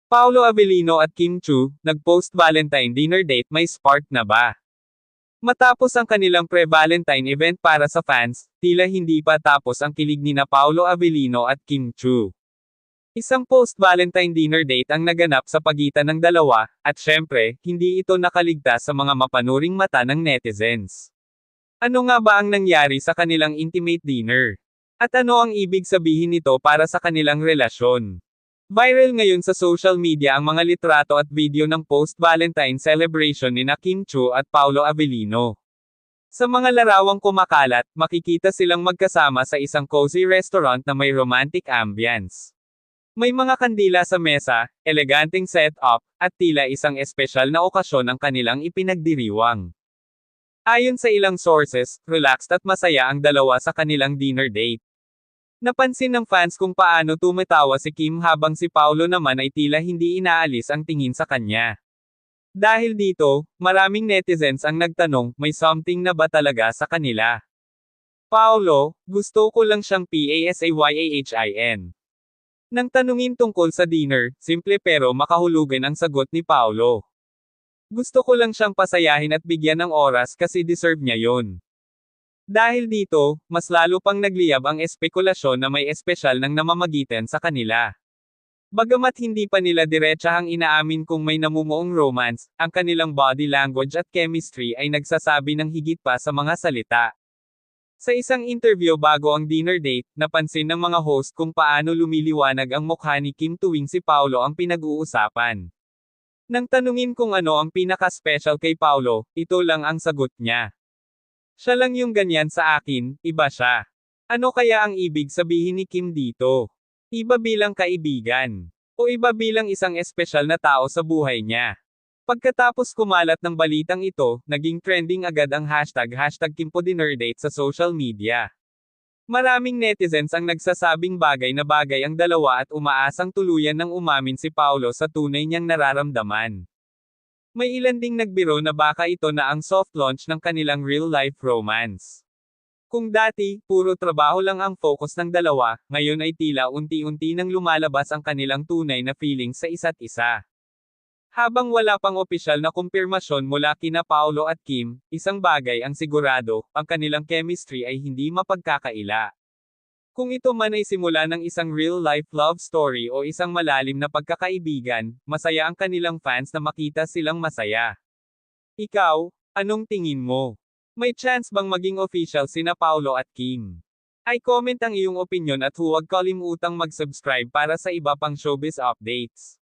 Paolo Avellino at Kim Chu, nag-post-Valentine dinner date, may spark na ba? Matapos ang kanilang pre-Valentine event para sa fans, tila hindi pa tapos ang kilig nina Paolo Avellino at Kim Chu. Isang post-Valentine dinner date ang naganap sa pagitan ng dalawa, at syempre, hindi ito nakaligtas sa mga mapanuring mata ng netizens. Ano nga ba ang nangyari sa kanilang intimate dinner? At ano ang ibig sabihin nito para sa kanilang relasyon? Viral ngayon sa social media ang mga litrato at video ng post-Valentine celebration ni Kim Chu at Paolo Avellino. Sa mga larawang kumakalat, makikita silang magkasama sa isang cozy restaurant na may romantic ambience. May mga kandila sa mesa, eleganteng setup, at tila isang espesyal na okasyon ang kanilang ipinagdiriwang. Ayon sa ilang sources, relaxed at masaya ang dalawa sa kanilang dinner date. Napansin ng fans kung paano tumatawa si Kim habang si Paolo naman ay tila hindi inaalis ang tingin sa kanya. Dahil dito, maraming netizens ang nagtanong, may something na ba talaga sa kanila? Paolo, gusto ko lang siyang pasayahin. Nang tanungin tungkol sa dinner, simple pero makahulugan ang sagot ni Paolo. Gusto ko lang siyang pasayahin at bigyan ng oras kasi deserve niya yon. Dahil dito, mas lalo pang nagliyab ang espekulasyon na may espesyal nang namamagitan sa kanila. Bagamat hindi pa nila diretsahang inaamin kung may namumuong romance, ang kanilang body language at chemistry ay nagsasabi ng higit pa sa mga salita. Sa isang interview bago ang dinner date, napansin ng mga host kung paano lumiliwanag ang mukha ni Kim tuwing si Paolo ang pinag-uusapan. Nang tanungin kung ano ang pinaka-special kay Paolo, ito lang ang sagot niya. Siya lang yung ganyan sa akin, iba siya. Ano kaya ang ibig sabihin ni Kim dito? Iba bilang kaibigan. O iba bilang isang espesyal na tao sa buhay niya? Pagkatapos kumalat ng balitang ito, naging trending agad ang hashtag #KimPoDinnerDate sa social media. Maraming netizens ang nagsasabing bagay na bagay ang dalawa at umaasang tuluyan ng umamin si Paolo sa tunay niyang nararamdaman. May ilan ding nagbiro na baka ito na ang soft launch ng kanilang real-life romance. Kung dati, puro trabaho lang ang focus ng dalawa, ngayon ay tila unti-unti nang lumalabas ang kanilang tunay na feelings sa isa't isa. Habang wala pang opisyal na kumpirmasyon mula kina Paolo at Kim, isang bagay ang sigurado, ang kanilang chemistry ay hindi mapagkakaila. Kung ito man ay simula ng isang real-life love story o isang malalim na pagkakaibigan, masaya ang kanilang fans na makita silang masaya. Ikaw, anong tingin mo? May chance bang maging official sina Paolo at Kim? I-comment ang iyong opinion at huwag kalimutang mag-subscribe para sa iba pang showbiz updates.